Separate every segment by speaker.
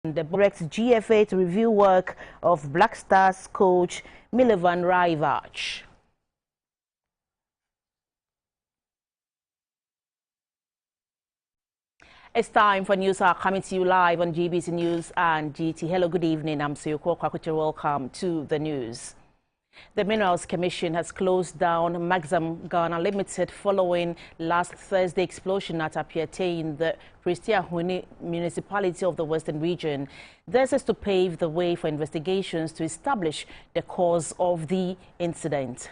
Speaker 1: The directs GFA to review work of Black Stars coach Milovan Rajvac. It's time for news coming to you live on GBC News and GT. Hello, good evening. I'm Siyoko Kwakuche. Welcome to the news. The Minerals Commission has closed down Maxam Ghana Limited following last Thursday explosion at Apiate in the Christiahuni municipality of the Western region. This is to pave the way for investigations to establish the cause of the incident.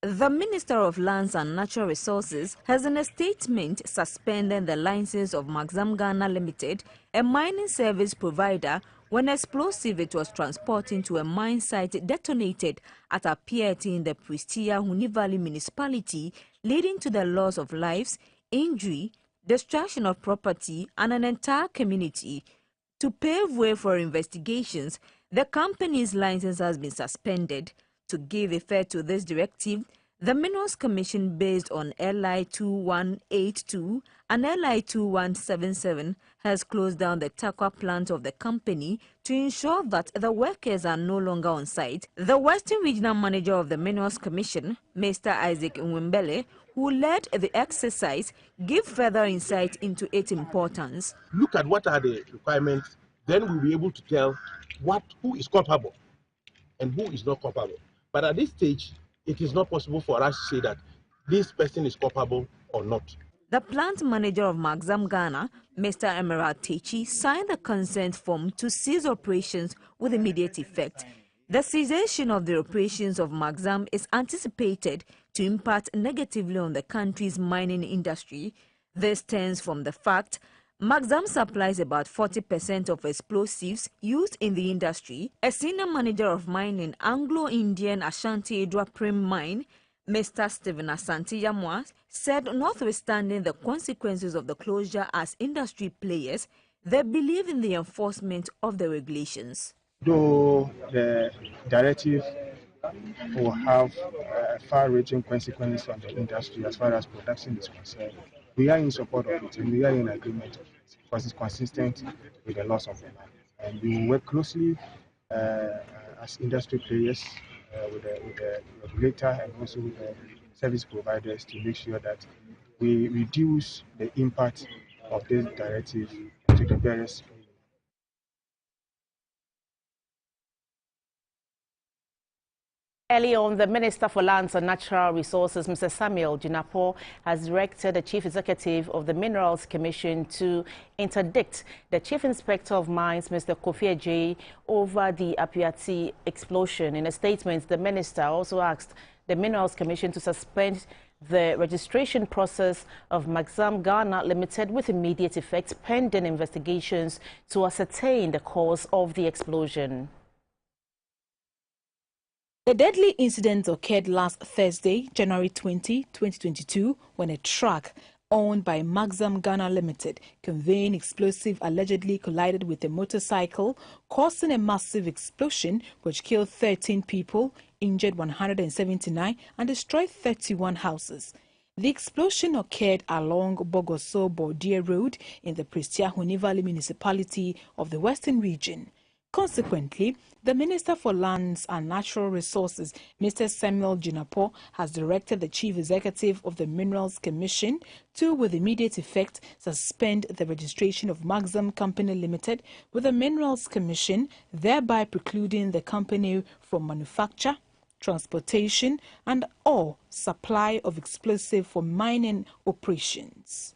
Speaker 2: The Minister of Lands and Natural Resources has in a statement suspended the license of Maxam Ghana Limited, a mining service provider, when explosive it was transporting to a mine site detonated at a pier in the Christiahuni Valley municipality, leading to the loss of lives, injury, destruction of property and an entire community. To pave way for investigations, the company's license has been suspended. To give effect to this directive, the Minerals Commission, based on LI 2182 and LI 2177, has closed down the Takwa plant of the company to ensure that the workers are no longer on site. The Western Regional Manager of the Minerals Commission, Mr. Isaac Nwimbele, who led the exercise, gave further insight into its importance.
Speaker 3: Look at what are the requirements, then we'll be able to tell who is culpable and who is not culpable. But at this stage, it is not possible for us to say that this person is culpable or not.
Speaker 2: The plant manager of Maxam Ghana, Mr. Emerald Techi, signed the consent form to cease operations with immediate effect. The cessation of the operations of Maxam is anticipated to impact negatively on the country's mining industry. This stems from the fact Maxam supplies about 40% of explosives used in the industry. A senior manager of mining Anglo-Indian Ashanti Edwa Prim Mine, Mr. Stephen Asante Yamwa, said notwithstanding the consequences of the closure as industry players, they believe in the enforcement of the regulations.
Speaker 4: Though the directive will have far-reaching consequences on the industry as far as production is concerned, we are in support of it and we are in agreement because it's consistent with the laws of the land. And we will work closely as industry players with the regulator and also with the service providers to make sure that we reduce the impact of this directive to the various.
Speaker 1: Early on, the Minister for Lands and Natural Resources, Mr. Samuel Jinapor, has directed the Chief Executive of the Minerals Commission to interdict the Chief Inspector of Mines, Mr. Kofi Ajay, over the Apiati explosion. In a statement, the Minister also asked the Minerals Commission to suspend the registration process of Maxam Ghana Limited with immediate effect, pending investigations to ascertain the cause of the explosion.
Speaker 5: The deadly incident occurred last Thursday, January 20, 2022, when a truck owned by Maxam Ghana Limited conveying explosive allegedly collided with a motorcycle, causing a massive explosion which killed 13 people, injured 179 and destroyed 31 houses. The explosion occurred along Bogoso-Bordier Road in the Christiahuni Valley municipality of the Western region. Consequently, the Minister for Lands and Natural Resources, Mr. Samuel Jinapor, has directed the Chief Executive of the Minerals Commission to, with immediate effect, suspend the registration of Maxam Company Limited with the Minerals Commission, thereby precluding the company from manufacture, transportation and or supply of explosive for mining operations.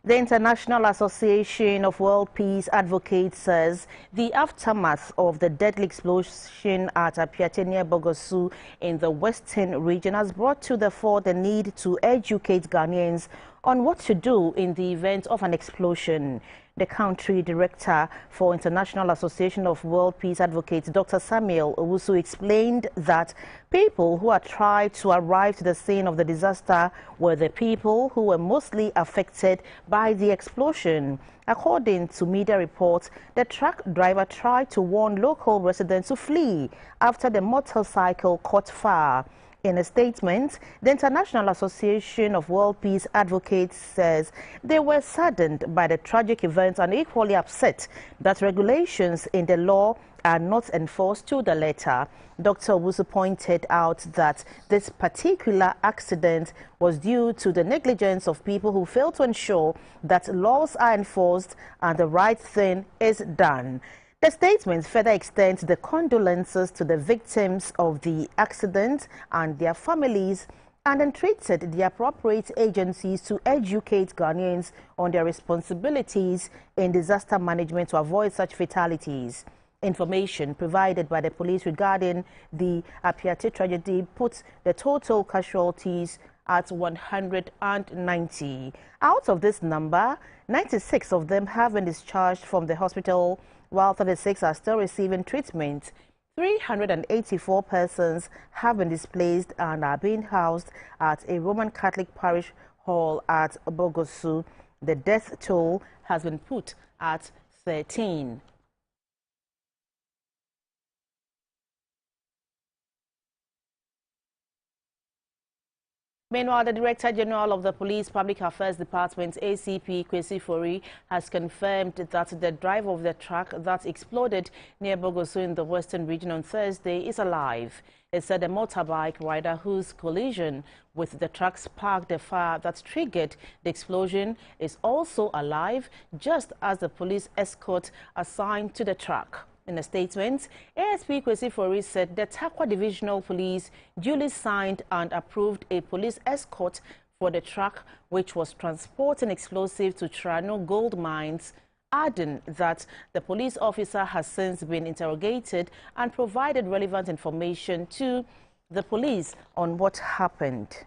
Speaker 1: The International Association of World Peace Advocates says the aftermath of the deadly explosion at Apiate near Bogosu in the Western region has brought to the fore the need to educate Ghanaians on what to do in the event of an explosion. The country director for International Association of World Peace Advocates, Dr. Samuel Owusu, explained that people who had tried to arrive to the scene of the disaster were the people who were mostly affected by the explosion. According to media reports, the truck driver tried to warn local residents to flee after the motorcycle caught fire. In a statement, the International Association of World Peace Advocates says they were saddened by the tragic event and equally upset that regulations in the law are not enforced to the letter. Dr. Owusu pointed out that this particular accident was due to the negligence of people who failed to ensure that laws are enforced and the right thing is done. The statement further extends the condolences to the victims of the accident and their families and entreated the appropriate agencies to educate Ghanaians on their responsibilities in disaster management to avoid such fatalities. Information provided by the police regarding the Apiate tragedy puts the total casualties at 190. Out of this number, 96 of them have been discharged from the hospital, while 36 are still receiving treatment. 384 persons have been displaced and are being housed at a Roman Catholic parish hall at Bogosu. The death toll has been put at 13. Meanwhile, the Director General of the Police Public Affairs Department, ACP Kwesi Fori, has confirmed that the driver of the truck that exploded near Bogosu in the Western region on Thursday is alive. It said a motorbike rider whose collision with the truck sparked the fire that triggered the explosion is also alive, just as the police escort assigned to the truck. In a statement, ASP Kwesi Fori said the Takwa Divisional Police duly signed and approved a police escort for the truck which was transporting explosive to Trano gold mines, adding that the police officer has since been interrogated and provided relevant information to the police on what happened.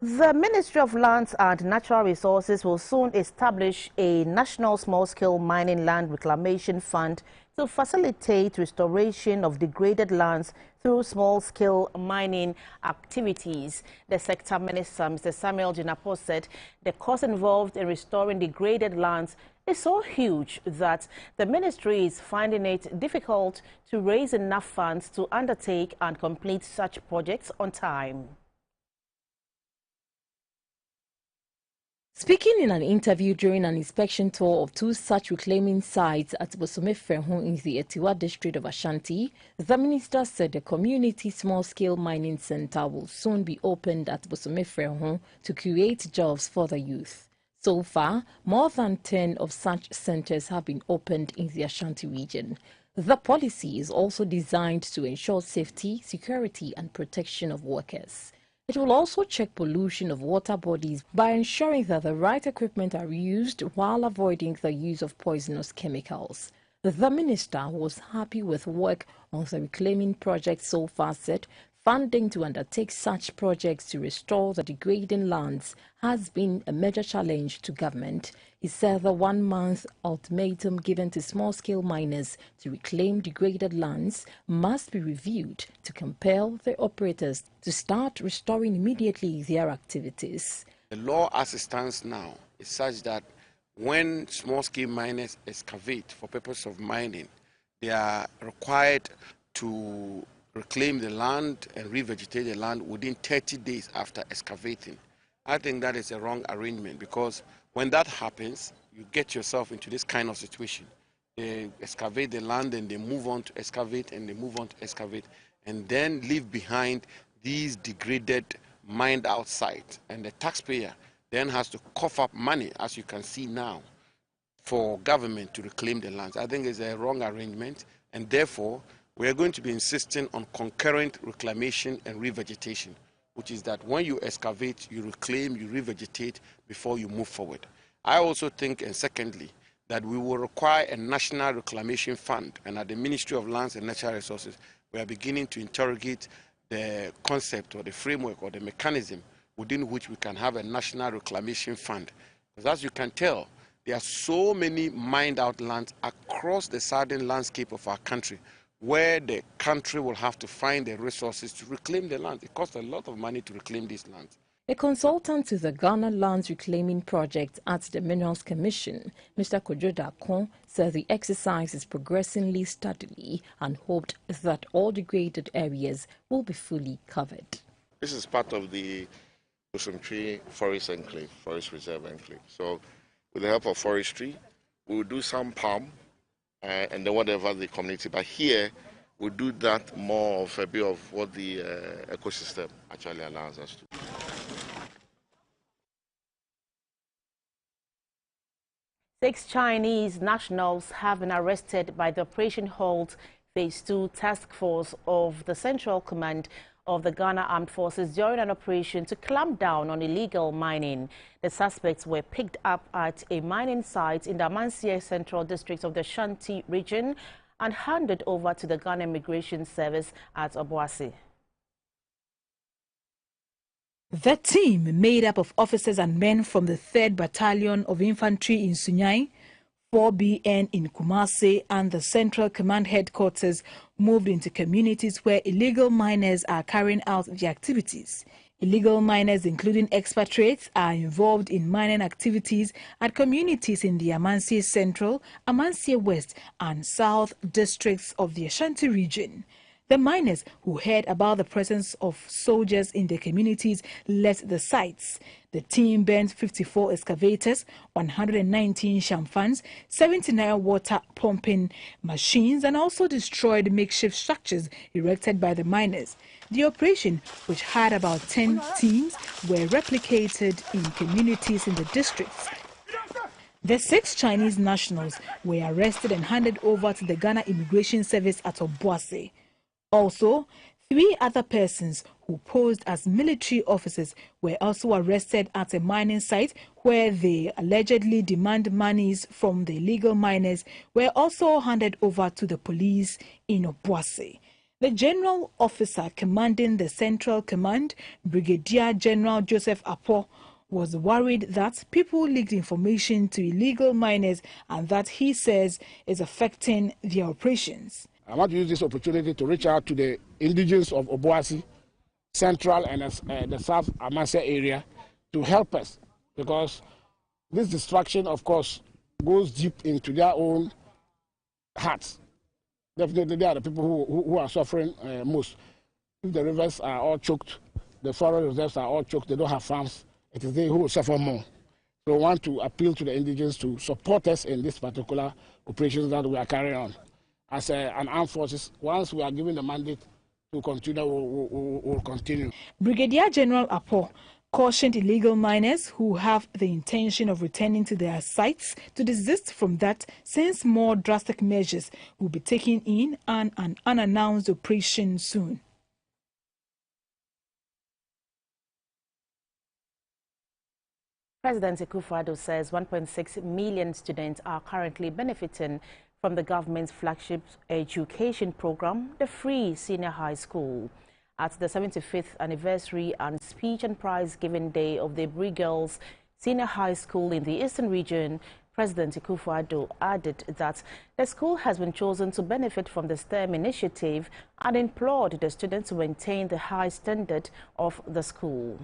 Speaker 1: The Ministry of Lands and Natural Resources will soon establish a national small-scale mining land reclamation fund to facilitate restoration of degraded lands through small-scale mining activities. The sector minister, Mr. Samuel Jinapo, said the cost involved in restoring degraded lands is so huge that the ministry is finding it difficult to raise enough funds to undertake and complete such projects on time.
Speaker 6: Speaking in an interview during an inspection tour of two such reclaiming sites at Bosome Frehun in the Etiwa district of Ashanti, the minister said the community small-scale mining center will soon be opened at Bosome Frehun to create jobs for the youth. So far, more than 10 of such centers have been opened in the Ashanti region. The policy is also designed to ensure safety, security and protection of workers. It will also check pollution of water bodies by ensuring that the right equipment are used while avoiding the use of poisonous chemicals. The minister was happy with work on the reclaiming project so far said funding to undertake such projects to restore the degrading lands has been a major challenge to government. He said the 1-month ultimatum given to small-scale miners to reclaim degraded lands must be reviewed to compel the operators to start restoring immediately their activities.
Speaker 7: The law as it stands now is such that when small-scale miners excavate for purpose of mining, they are required to reclaim the land and revegetate the land within 30 days after excavating. I think that is a wrong arrangement because when that happens, you get yourself into this kind of situation. They excavate the land and they move on to excavate and they move on to excavate and then leave behind these degraded mined out sites. And the taxpayer then has to cough up money, as you can see now, for government to reclaim the lands. I think it's a wrong arrangement, and therefore we are going to be insisting on concurrent reclamation and revegetation, which is that when you excavate, you reclaim, you revegetate before you move forward. I also think, and secondly, that we will require a national reclamation fund, and at the Ministry of Lands and Natural Resources, we are beginning to interrogate the concept or the framework or the mechanism within which we can have a national reclamation fund. Because as you can tell, there are so many mined out lands across the southern landscape of our country where the country will have to find the resources to reclaim the land. It costs a lot of money to reclaim these lands.
Speaker 6: A consultant to the Ghana Lands Reclaiming Project at the Minerals Commission, Mr. Kojo Dakon, said the exercise is progressing steadily and hoped that all degraded areas will be fully covered.
Speaker 8: This is part of the Osumtwi Forest Enclave, Forest Reserve Enclave. So with the help of forestry, we'll do some palm and then whatever the community. But here, we'll do that more of a bit of what the ecosystem actually allows us to.
Speaker 1: 6 Chinese nationals have been arrested by the Operation Halt Phase 2 task force of the Central Command of the Ghana Armed Forces during an operation to clamp down on illegal mining. The suspects were picked up at a mining site in the Amansie Central District of the Ashanti region and handed over to the Ghana Immigration Service at Obuasi.
Speaker 5: The team, made up of officers and men from the 3rd Battalion of Infantry in Sunyai, 4BN in Kumasi and the Central Command Headquarters, moved into communities where illegal miners are carrying out their activities. Illegal miners, including expatriates, are involved in mining activities at communities in the Amansie Central, Amansie West and South districts of the Ashanti region. The miners, who heard about the presence of soldiers in the communities, left the sites. The team burned 54 excavators, 119 shamfans, 79 water pumping machines, and also destroyed makeshift structures erected by the miners. The operation, which had about 10 teams, were replicated in communities in the districts. The 6 Chinese nationals were arrested and handed over to the Ghana Immigration Service at Obuasi. Also, 3 other persons who posed as military officers were also arrested at a mining site where they allegedly demand monies from the illegal miners were also handed over to the police in Obuasi. The general officer commanding the Central Command, Brigadier General Joseph Apo, was worried that people leaked information to illegal miners and that he says is affecting their operations.
Speaker 9: I want to use this opportunity to reach out to the indigenes of Obuasi, Central and the South Amansie area to help us, because this destruction, of course, goes deep into their own hearts. Definitely, they are the people who are suffering most. If the rivers are all choked, the forest reserves are all choked, they don't have farms, it is they who will suffer more. So I want to appeal to the indigenes to support us in this particular operation that we are carrying on. As an armed forces, once we are given the mandate to continue, we'll continue. Brigadier General Apo cautioned illegal miners who have the intention of returning to their sites to desist from that, since more drastic measures will be taken in an unannounced operation soon.
Speaker 1: President Akufo-Addo says 1.6 million students are currently benefiting from the government's flagship education program, the Free Senior High School. At the 75th anniversary and speech and prize giving day of the Ibri Girls Senior High School in the Eastern Region, President Akufo-Addo added that the school has been chosen to benefit from the STEM initiative and implored the students to maintain the high standard of the school.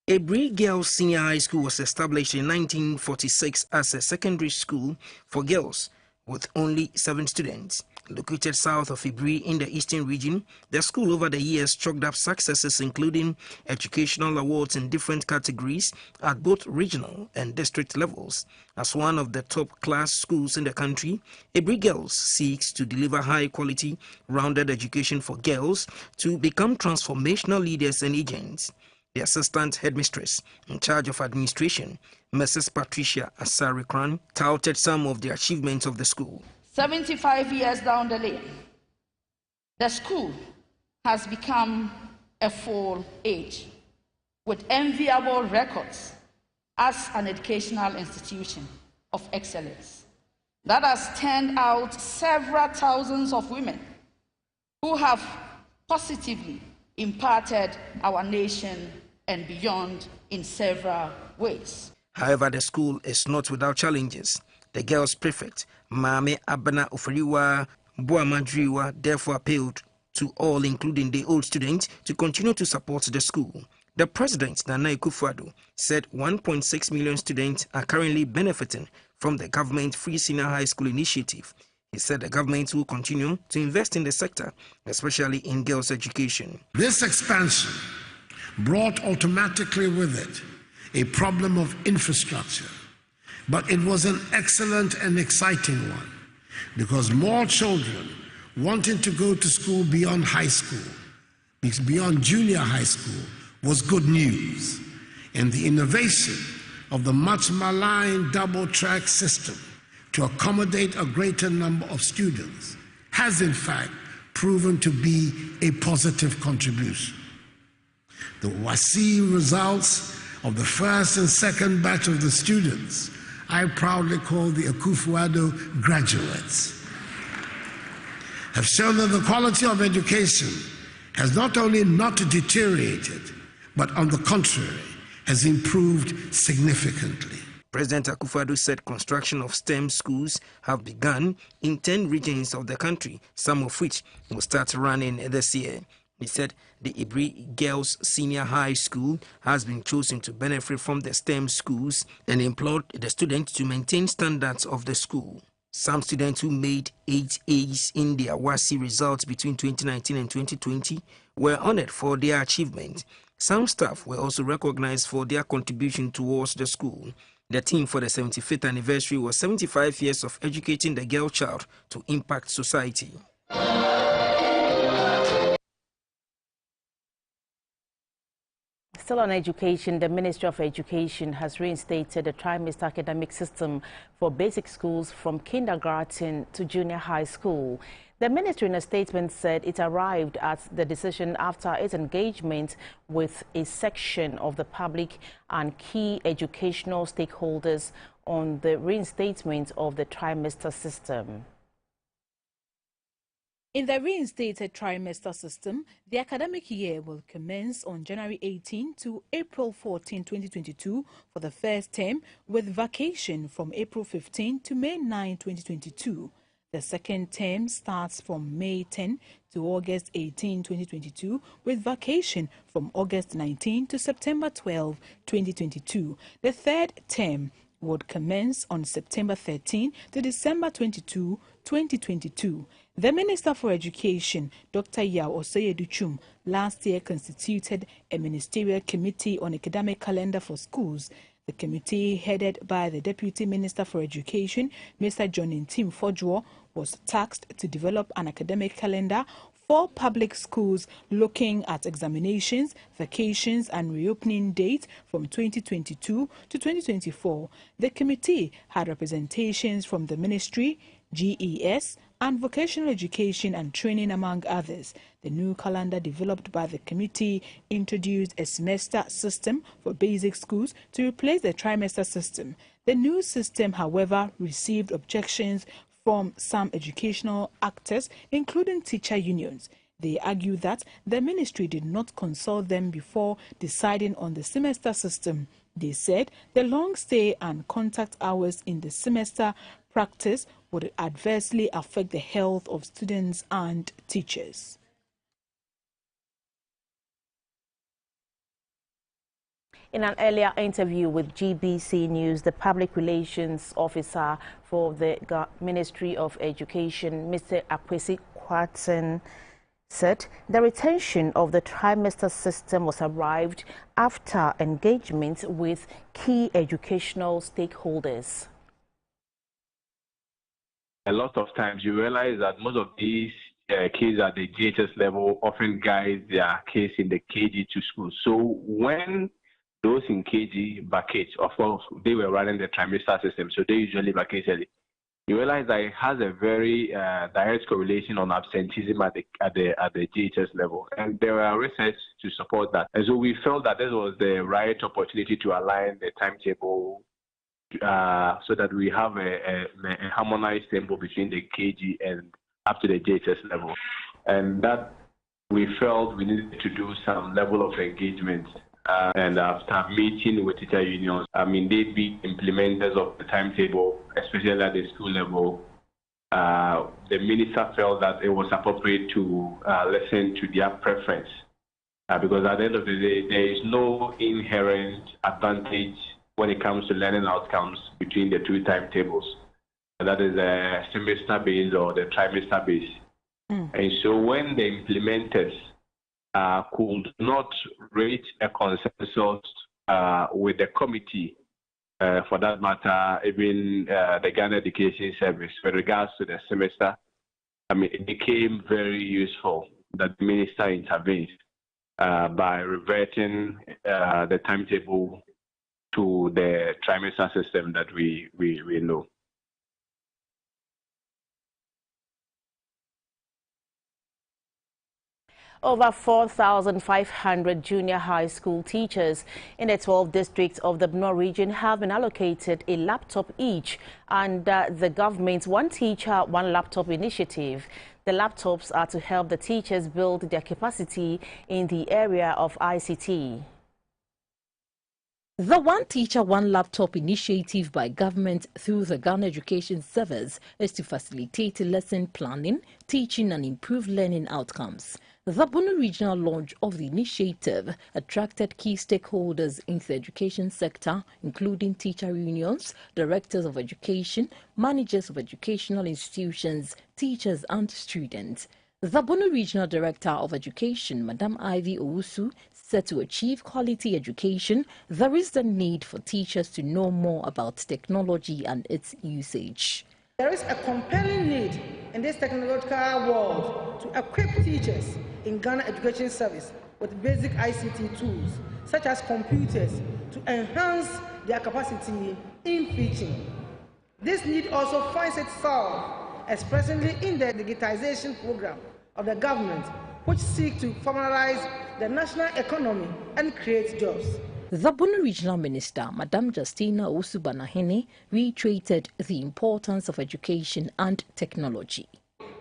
Speaker 10: Ibri Girls Senior High School was established in 1946 as a secondary school for girls with only 7 students. Located south of Ibri in the Eastern Region, the school over the years chalked up successes including educational awards in different categories at both regional and district levels. As one of the top-class schools in the country, Ibri Girls seeks to deliver high-quality, rounded education for girls to become transformational leaders and agents. The assistant headmistress in charge of administration, Mrs. Patricia Asarikran, touted some of the achievements of the school.
Speaker 11: 75 years down the lane, the school has become a full age with enviable records as an educational institution of excellence that has turned out several thousands of women who have positively imparted our nation and beyond in several ways.
Speaker 10: However, the school is not without challenges. The girls' prefect, Mame Abana Oferiwa Boamadriwa, therefore appealed to all, including the old students, to continue to support the school. The president, Nana Akufo-Addo, said 1.6 million students are currently benefiting from the government free senior high school initiative. He said the government will continue to invest in the sector, especially in girls' education.
Speaker 12: This expansion brought automatically with it a problem of infrastructure, but it was an excellent and exciting one because more children wanting to go to school beyond high school, beyond junior high school, was good news. And the innovation of the much maligned double-track system to accommodate a greater number of students has in fact proven to be a positive contribution. The WASI results of the first and second batch of the students I proudly call the Akufo-Addo graduates have shown that the quality of education has not only not deteriorated, but on the contrary, has improved significantly.
Speaker 10: President Akufo-Addo said construction of STEM schools have begun in 10 regions of the country, some of which will start running this year. He said the Ibri Girls Senior High School has been chosen to benefit from the STEM schools and implored the students to maintain standards of the school. Some students who made 8 A's in their WASI results between 2019 and 2020 were honored for their achievement. Some staff were also recognized for their contribution towards the school. The theme for the 75th anniversary was 75 years of educating the girl child to impact society.
Speaker 1: Still on education, the Ministry of Education has reinstated the trimester academic system for basic schools from kindergarten to junior high school. The ministry in a statement said it arrived at the decision after its engagement with a section of the public and key educational stakeholders on the reinstatement of the trimester system.
Speaker 5: In the reinstated trimester system, the academic year will commence on January 18 to April 14, 2022 for the first term, with vacation from April 15 to May 9, 2022. The second term starts from May 10 to August 18, 2022, with vacation from August 19 to September 12, 2022. The third term would commence on September 13 to December 22, 2022. The Minister for Education, Dr. Yao Osoyeduchum, last year constituted a ministerial committee on academic calendar for schools. The committee, headed by the Deputy Minister for Education, Mr. John Ntim Fodjo, was tasked to develop an academic calendar for public schools looking at examinations, vacations and reopening dates from 2022 to 2024. The committee had representations from the Ministry, GES, and Vocational Education and Training, among others. The new calendar developed by the committee introduced a semester system for basic schools to replace the trimester system. The new system, however, received objections from some educational actors, including teacher unions. They argue that the ministry did not consult them before deciding on the semester system. They said the long stay and contact hours in the semester practice would adversely affect the health of students and teachers.
Speaker 1: In an earlier interview with GBC News, the Public Relations Officer for the Ministry of Education, Mr. Akwesi Kwatsen, said the retention of the trimester system was arrived after engagement with key educational stakeholders.
Speaker 13: A lot of times you realize that most of these kids at the GHS level often guide their kids in the KG to school. So when those in KG vacate, of course, they were running the trimester system, so they usually vacated. You realize that it has a very direct correlation on absenteeism at the GHS level, and there are research to support that. And so we felt that this was the right opportunity to align the timetable so that we have a harmonized tempo between the KG and up to the GHS level, and that we felt we needed to do some level of engagement and after meeting with teacher unions, they be implementers of the timetable, especially at the school level. The minister felt that it was appropriate to listen to their preference because at the end of the day, there is no inherent advantage when it comes to learning outcomes between the two timetables. That is the semester-based or the trimester-based. And so when the implementers could not reach a consensus with the committee, for that matter, even the Ghana Education Service, with regards to the semester, it became very useful that the minister intervened by reverting the timetable to the trimester system that we know.
Speaker 1: Over 4,500 junior high school teachers in the 12 districts of the Borno region have been allocated a laptop each under the government's One Teacher, One Laptop initiative. The laptops are to help the teachers build their capacity in the area of ICT.
Speaker 6: The One Teacher, One Laptop initiative by government through the Ghana Education Service is to facilitate lesson planning, teaching and improve learning outcomes. The Borno regional launch of the initiative attracted key stakeholders in the education sector, including teacher unions, directors of education, managers of educational institutions, teachers and students. The Borno Regional Director of Education, Madam Ivy Owusu, said to achieve quality education, there is the need for teachers to know more about technology and its usage.
Speaker 14: There is a compelling need in this technological world to equip teachers in Ghana Education Service with basic ICT tools, such as computers, to enhance their capacity in teaching. This need also finds itself expressly in the digitization program of the government, which seeks to formalize the national economy and create jobs.
Speaker 6: The Borno Regional Minister, Madam Justina Osubanahene, reiterated the importance of education and technology.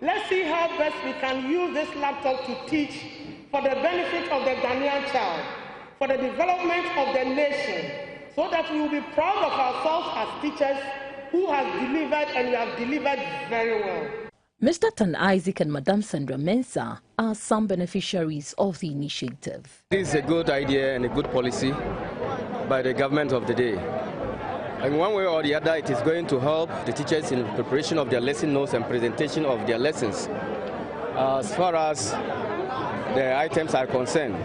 Speaker 14: Let's see how best we can use this laptop to teach for the benefit of the Ghanaian child, for the development of the nation, so that we will be proud of ourselves as teachers who have delivered, and we have delivered very well.
Speaker 6: Mr. Tan Isaac and Madam Sandra Mensah are some beneficiaries of the initiative.
Speaker 15: This is a good idea and a good policy by the government of the day. In one way or the other, it is going to help the teachers in preparation of their lesson notes and presentation of their lessons. As far as the items are concerned,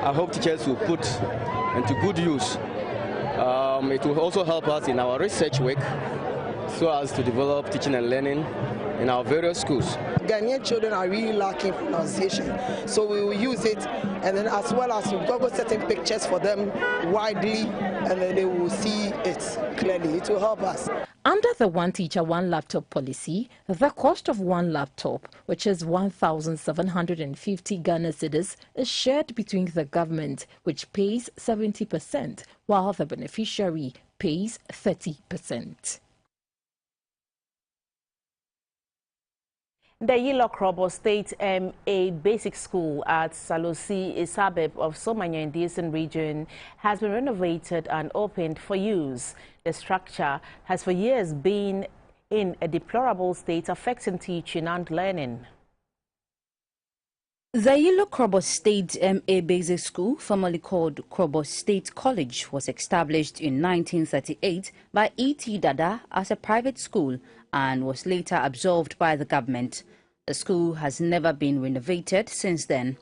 Speaker 15: I hope teachers will put into good use. It will also help us in our research work so as to develop teaching and learning in our various schools.
Speaker 16: Ghanaian children are really lacking pronunciation, so we will use it, and then as well as we've got certain pictures for them widely, and then they will see it clearly. It will help us.
Speaker 6: Under the One Teacher, One Laptop policy, the cost of one laptop, which is 1,750 Ghana cedis, is shared between the government, which pays 70%, while the beneficiary pays 30%.
Speaker 1: The Yilokrobo State MA Basic School at Salosi, a suburb of Somanya in the Eastern region, has been renovated and opened for use. The structure has for years been in a deplorable state, affecting teaching and learning.
Speaker 17: The Yilokrobo State MA Basic School, formerly called Krobo State College, was established in 1938 by E.T. Dada as a private school and was later absorbed by the government. The school has never been renovated since then.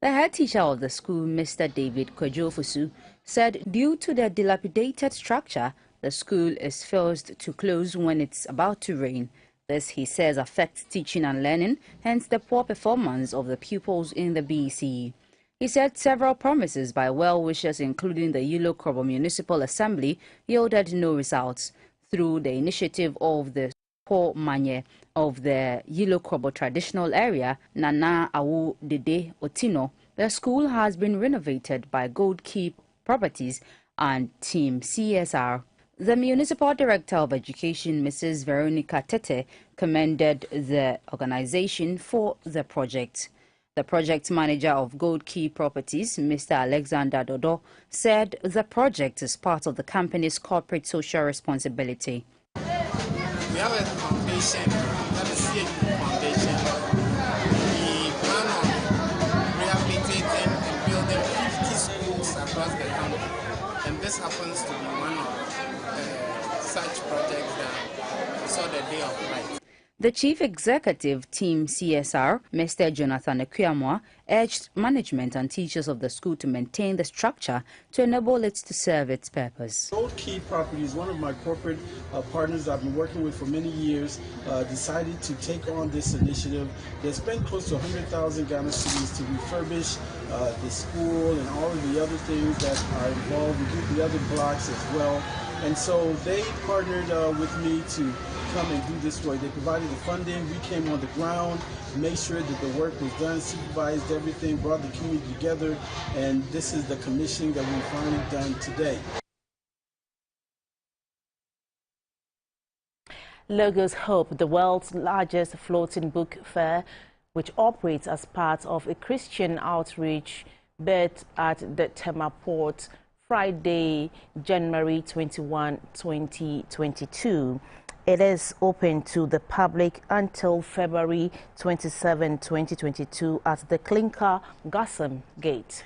Speaker 17: The head teacher of the school, Mr. David Kwajofusu, said due to the dilapidated structure, the school is forced to close when it's about to rain. This, he says, affects teaching and learning, hence the poor performance of the pupils in the BEC. He said several promises by well-wishers, including the Yilokrobo Municipal Assembly, yielded no results. Through the initiative of the poor Manye of the Yilokrobo traditional area, Nana Awu Dede Otino, the school has been renovated by Gold Key Properties and Team CSR. The Municipal Director of Education, Mrs. Veronica Tete, commended the organization for the project. The project manager of Gold Key Properties, Mr. Alexander Dodo, said the project is part of the company's corporate social responsibility.
Speaker 18: We have a foundation, that is CHP Foundation. We plan on rehabilitating and building 50 schools across the country. And this happens to be one of such projects that saw the day of light.
Speaker 17: The Chief Executive Team CSR, Mr. Jonathan Ekwamwa, urged management and teachers of the school to maintain the structure to enable it to serve its purpose.
Speaker 19: Gold Key Properties, one of my corporate partners I've been working with for many years, decided to take on this initiative. They spent close to 100,000 Ghana cedis to refurbish the school and all of the other things that are involved. We do the other blocks as well. And so they partnered with me to come and do this work. They provided the funding. We came on the ground, made sure that the work was done, supervised everything, brought the community together, and this is the commissioning that we've finally done today.
Speaker 1: Lagos Hope, the world's largest floating book fair, which operates as part of a Christian outreach bet at the Tema Port, Friday, January 21, 2022. It is open to the public until February 27, 2022 at the Clinker Gassam Gate.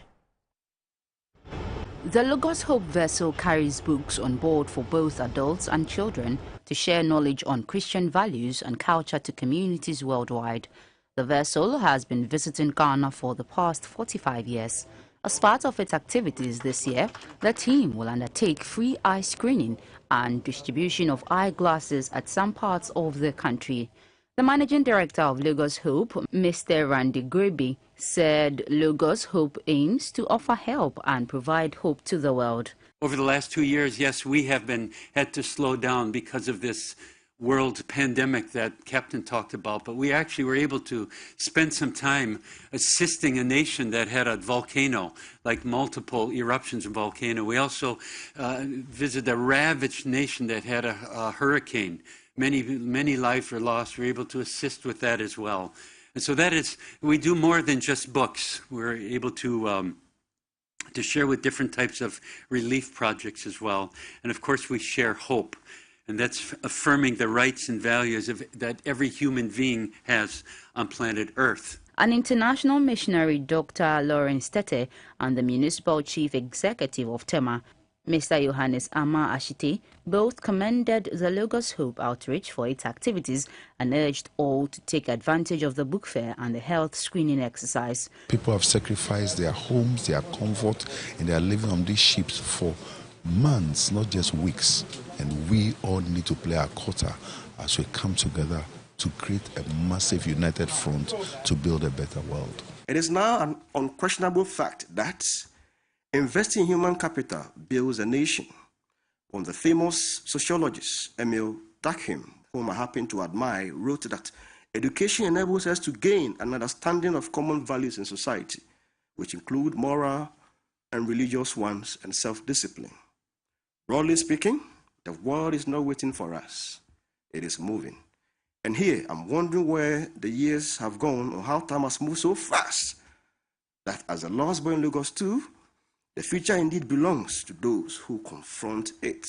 Speaker 17: The Lagos Hope vessel carries books on board for both adults and children to share knowledge on Christian values and culture to communities worldwide. The vessel has been visiting Ghana for the past 45 years. As part of its activities this year, the team will undertake free eye screening and distribution of eyeglasses at some parts of the country. The managing director of Lagos Hope, Mr. Randy Greby, said Lagos Hope aims to offer help and provide hope to the world.
Speaker 20: Over the last 2 years, yes, we have had to slow down because of this world pandemic that Captain talked about, but we actually were able to spend some time assisting a nation that had a volcano, like multiple eruptions of volcano. We also visited a ravaged nation that had a hurricane. Many lives were lost. We were able to assist with that as well. And so that is, we do more than just books. We're able to share with different types of relief projects as well. And of course, we share hope. And that's affirming the rights and values that every human being has on planet Earth.
Speaker 17: An international missionary, Dr. Lawrence Tete, and the municipal chief executive of Tema, Mr. Johannes Ama Ashite, both commended the Lagos Hope outreach for its activities and urged all to take advantage of the book fair and the health screening exercise.
Speaker 21: People have sacrificed their homes, their comfort, and they are living on these ships for months, not just weeks. And we all need to play our quota as we come together to create a massive united front to build a better world.
Speaker 22: It is now an unquestionable fact that investing in human capital builds a nation. One of the famous sociologists, Emil Durkheim, whom I happen to admire, wrote that education enables us to gain an understanding of common values in society, which include moral and religious ones and self-discipline. Broadly speaking, the world is not waiting for us. It is moving. And here, I'm wondering where the years have gone or how time has moved so fast that as a lost boy in Lagos too, the future indeed belongs to those who confront it.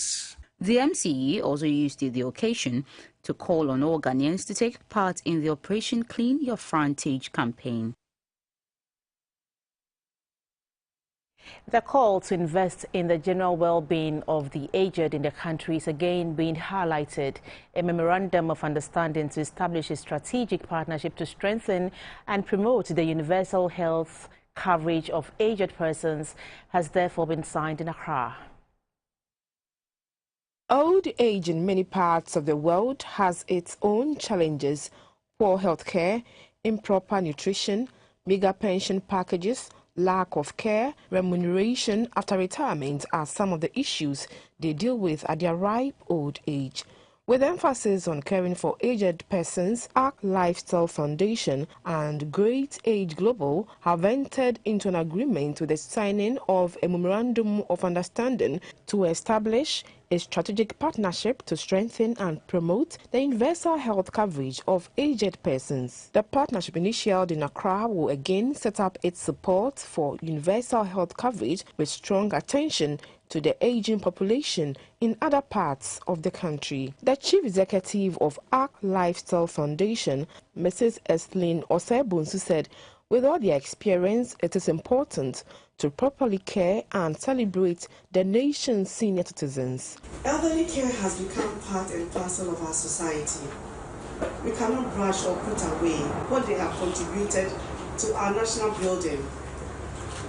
Speaker 17: The MCE also used the occasion to call on all Ghanaians to take part in the Operation Clean Your Frontage campaign.
Speaker 1: The call to invest in the general well-being of the aged in the country is again being highlighted. A memorandum of understanding to establish a strategic partnership to strengthen and promote the universal health coverage of aged persons has therefore been signed in Accra.
Speaker 23: Old age in many parts of the world has its own challenges. Poor health care, improper nutrition, meager pension packages, lack of care, remuneration after retirement are some of the issues they deal with at their ripe old age. With emphasis on caring for aged persons, Arc Lifestyle Foundation and Great Age Global have entered into an agreement with the signing of a memorandum of understanding to establish a strategic partnership to strengthen and promote the universal health coverage of aged persons. The partnership initiated in Accra will again set up its support for universal health coverage with strong attention to the aging population in other parts of the country. The Chief Executive of Arc Lifestyle Foundation, Mrs. Eslin Osebunsu, said, with all their experience, it is important to properly care and celebrate the nation's senior citizens.
Speaker 2: Elderly care has become part and parcel of our society. We cannot brush or put away what they have contributed to our national building.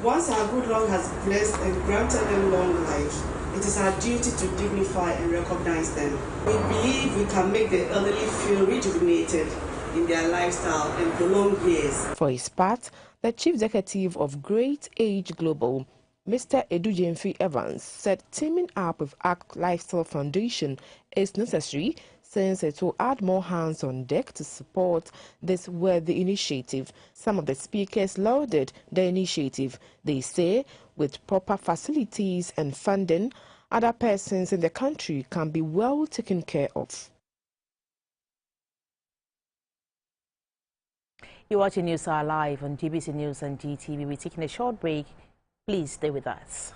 Speaker 2: Once our good Lord has blessed and granted them long life, it is our duty to dignify and recognize them. We believe we can make the elderly feel rejuvenated in their lifestyle and prolonged years.
Speaker 23: For his part, the Chief Executive of Great Age Global, Mr. Edujemfi Evans, said teaming up with Arc Lifestyle Foundation is necessary since it will add more hands on deck to support this worthy initiative. Some of the speakers lauded the initiative. They say with proper facilities and funding, other persons in the country can be well taken care of.
Speaker 1: You're watching News Hour live on GBC News and GTV. We're taking a short break. Please stay with us.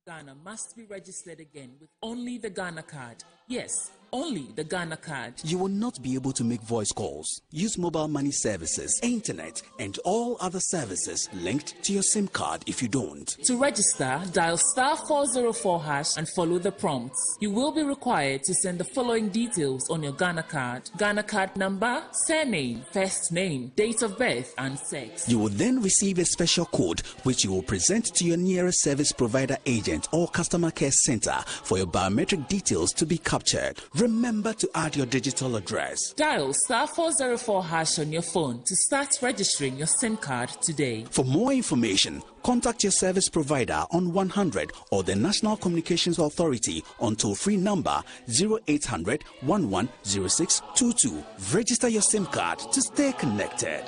Speaker 3: Ghana must be registered again with only the Ghana card. Yes, only the Ghana card.
Speaker 4: You will not be able to make voice calls, use mobile money services, internet, and all other services linked to your SIM card if you don't.
Speaker 3: To register, dial *404# and follow the prompts. You will be required to send the following details on your Ghana card: Ghana card number, surname, first name, date of birth, and sex.
Speaker 4: You will then receive a special code which you will present to your nearest service provider agent or customer care center for your biometric details to be captured. Remember to add your digital address.
Speaker 3: Dial *404# on your phone to start registering your SIM card today.
Speaker 4: For more information, contact your service provider on 100 or the National Communications Authority on toll-free number 0800 110622. Register your SIM card to stay connected.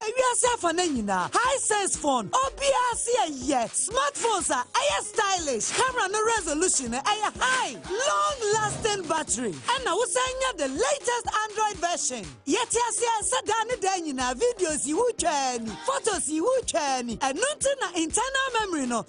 Speaker 24: High sense phone, OBS, smartphones are stylish, camera no resolution, high, long lasting battery, and now we the latest Android version. Yet, videos you can, photos you can, and nothing internal memory no,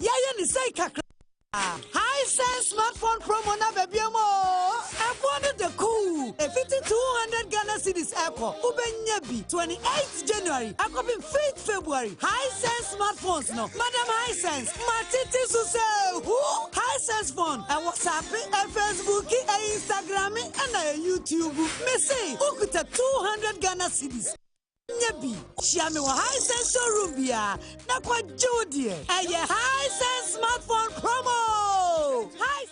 Speaker 24: High sense smartphone promo na baby mo. Avoid the cool. A 5200 Ghana cedis echo. Ubenyabi 28th January. Akobin 5th February. High sense smartphones no. Madam High sense. Matiti suse. High sense phone. And WhatsApp, and Facebook, and Instagram, and YouTube. Me say, ukuta 200 Ghana cedis. Nyabi, Shiami wa high sense showroom bia. Na kwa Jodie. Aye high sense smartphone promo. High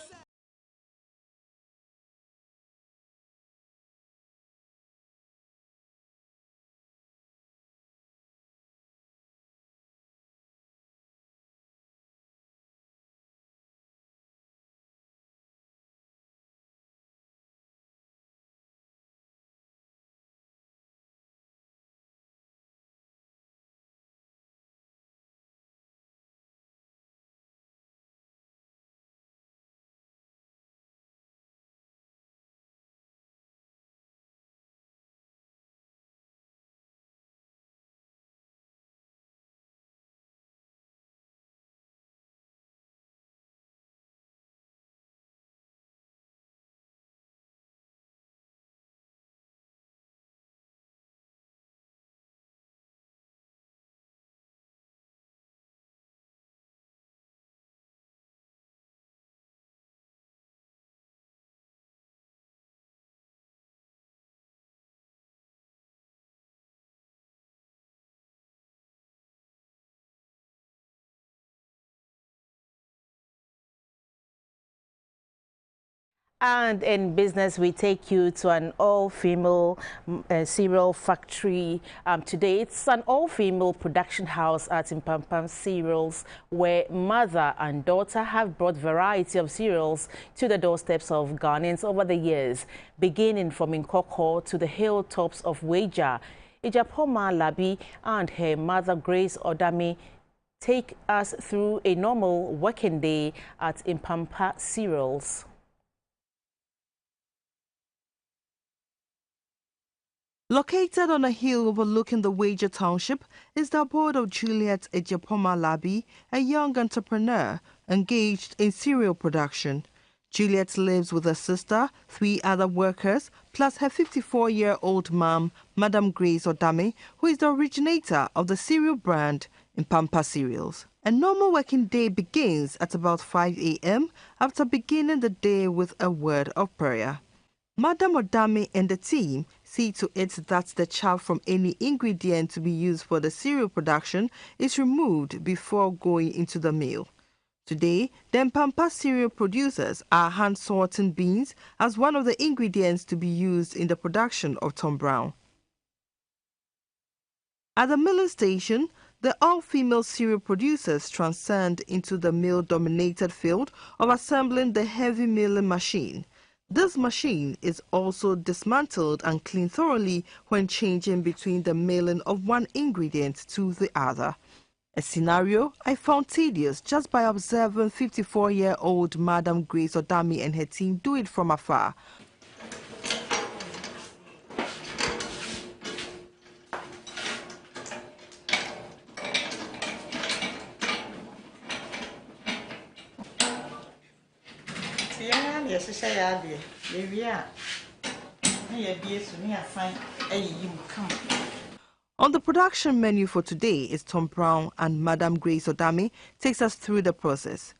Speaker 1: And in business, we take you to an all-female cereal factory. Today, it's an all-female production house at Pampa Cereals, where mother and daughter have brought variety of cereals to the doorsteps of Ghanaians over the years, beginning from Nkoko to the hilltops of Weija. Ijapoma Labi and her mother Grace Odami take us through a normal working day at Pampa Cereals.
Speaker 7: Located on a hill overlooking the Weija township is the abode of Juliet Ejapoma Labi, a young entrepreneur engaged in cereal production. Juliet lives with her sister, 3 other workers, plus her 54-year-old mom, Madam Grace Odami, who is the originator of the cereal brand Pampa Cereals. A normal working day begins at about 5 a.m. after beginning the day with a word of prayer. Madam Odami and the team see to it that the chaff from any ingredient to be used for the cereal production is removed before going into the mill. Today, the Pampa cereal producers are hand sorting beans as one of the ingredients to be used in the production of Tom Brown. At the milling station, the all-female cereal producers transcend into the mill-dominated field of assembling the heavy milling machine. This machine is also dismantled and cleaned thoroughly when changing between the milling of one ingredient to the other. A scenario I found tedious just by observing 54-year-old Madam Grace Odami and her team do it from afar. On the production menu for today is Tom Brown, and Madam Grace Odami takes us through the process.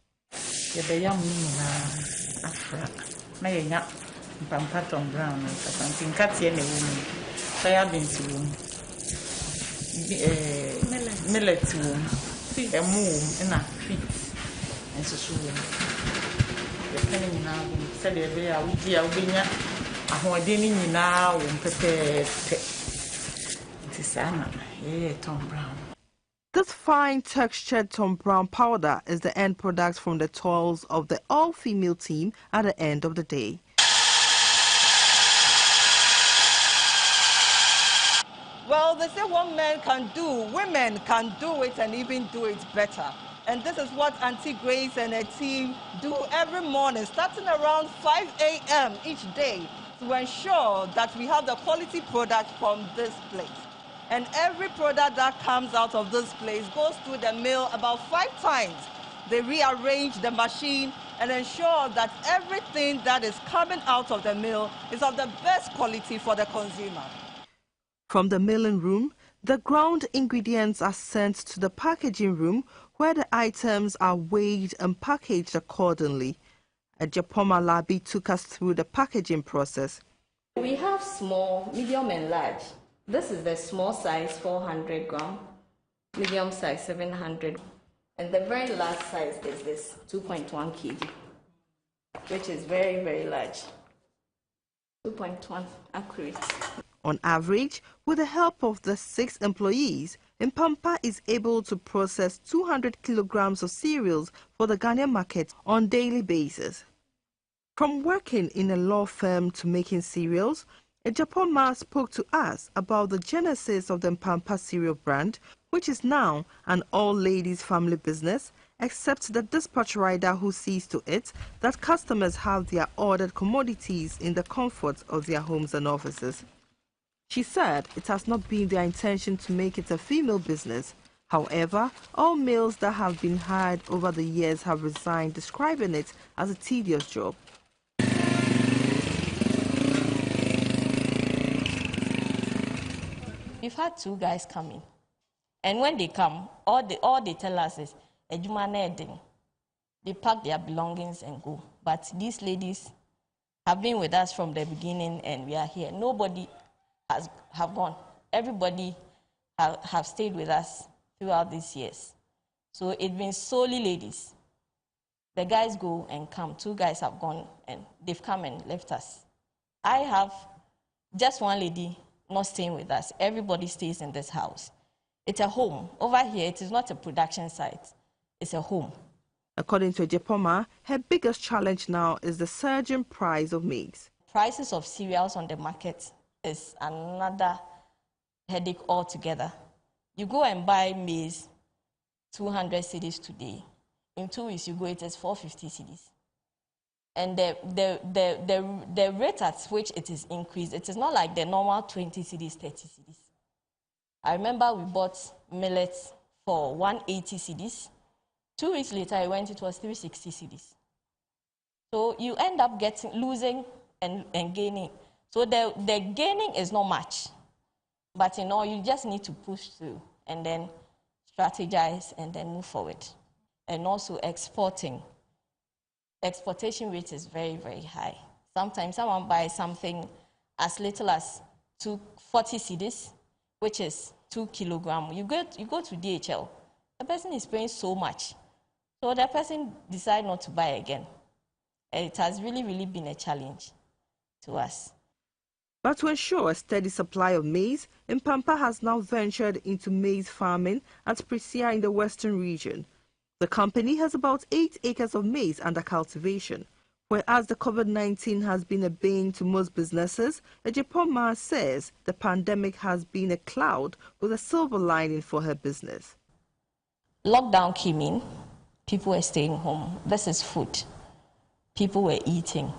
Speaker 7: This fine textured Tom Brown powder is the end product from the toils of the all-female team at the end of the day.
Speaker 8: Well, they say what men can do, women can do it and even do it better. And this is what Auntie Grace and her team do every morning, starting around 5 a.m. each day to ensure that we have the quality product from this place. And every product that comes out of this place goes through the mill about 5 times. They rearrange the machine and ensure that everything that is coming out of the mill is of the best quality for the consumer.
Speaker 7: From the milling room, the ground ingredients are sent to the packaging room where the items are weighed and packaged accordingly. Ejapoma Labi took us through the packaging process.
Speaker 9: We have small, medium and large. This is the small size, 400 gram, medium size, 700, and the very large size is this, 2.1 kg, which is very, very large. 2.1 accurate.
Speaker 7: On average, with the help of the 6 employees, Pampa is able to process 200 kilograms of cereals for the Ghanaian market on a daily basis. From working in a law firm to making cereals, Ejapoma spoke to us about the genesis of the Pampa cereal brand, which is now an all-ladies family business, except the dispatch rider who sees to it that customers have their ordered commodities in the comfort of their homes and offices. She said it has not been their intention to make it a female business. However, all males that have been hired over the years have resigned, describing it as a tedious job.
Speaker 9: We've had 2 guys coming, and when they come, all they tell us is, they pack their belongings and go. But these ladies have been with us from the beginning, and we are here. Nobody have gone. Everybody have stayed with us throughout these years. So it's been solely ladies. The guys go and come. 2 guys have gone and they've come and left us. I have just one lady not staying with us. Everybody stays in this house. It's a home. Over here, it is not a production site. It's a home.
Speaker 7: According to Ejepoma, her biggest challenge now is the surging price of maize.
Speaker 9: Prices of cereals on the market is another headache altogether. You go and buy maize, 200 cedis today. In 2 weeks, you go, it is 450 cedis. And the rate at which it is increased, it is not like the normal 20 cedis, 30 cedis. I remember we bought millets for 180 cedis. 2 weeks later, it was 360 cedis. So you end up losing and gaining. So the gaining is not much. But you just need to push through and then strategize and then move forward. And also exporting. Exportation rate is very, very high. Sometimes someone buys something as little as 40 cedis, which is 2 kilograms. You go to DHL, the person is paying so much. So the person decides not to buy again. And it has really, really been a challenge to us.
Speaker 7: But to ensure a steady supply of maize, Pampa has now ventured into maize farming at Prisia in the western region. The company has about 8 acres of maize under cultivation. Whereas the COVID-19 has been a bane to most businesses, Ejepoma says the pandemic has been a cloud with a silver lining for her business.
Speaker 9: Lockdown came in, people were staying home. This is food. People were eating.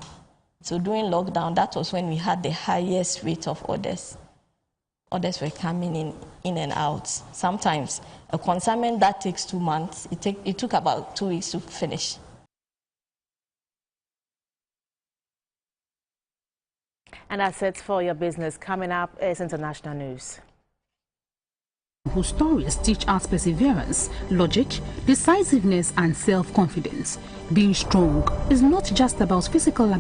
Speaker 9: So during lockdown, that was when we had the highest rate of orders. Orders were coming in and out. Sometimes a consignment that takes 2 months, it took about 2 weeks to finish.
Speaker 1: And that's it for your business. Coming up is international news.
Speaker 5: Whose stories teach us perseverance, logic, decisiveness, and self-confidence. Being strong is not just about physical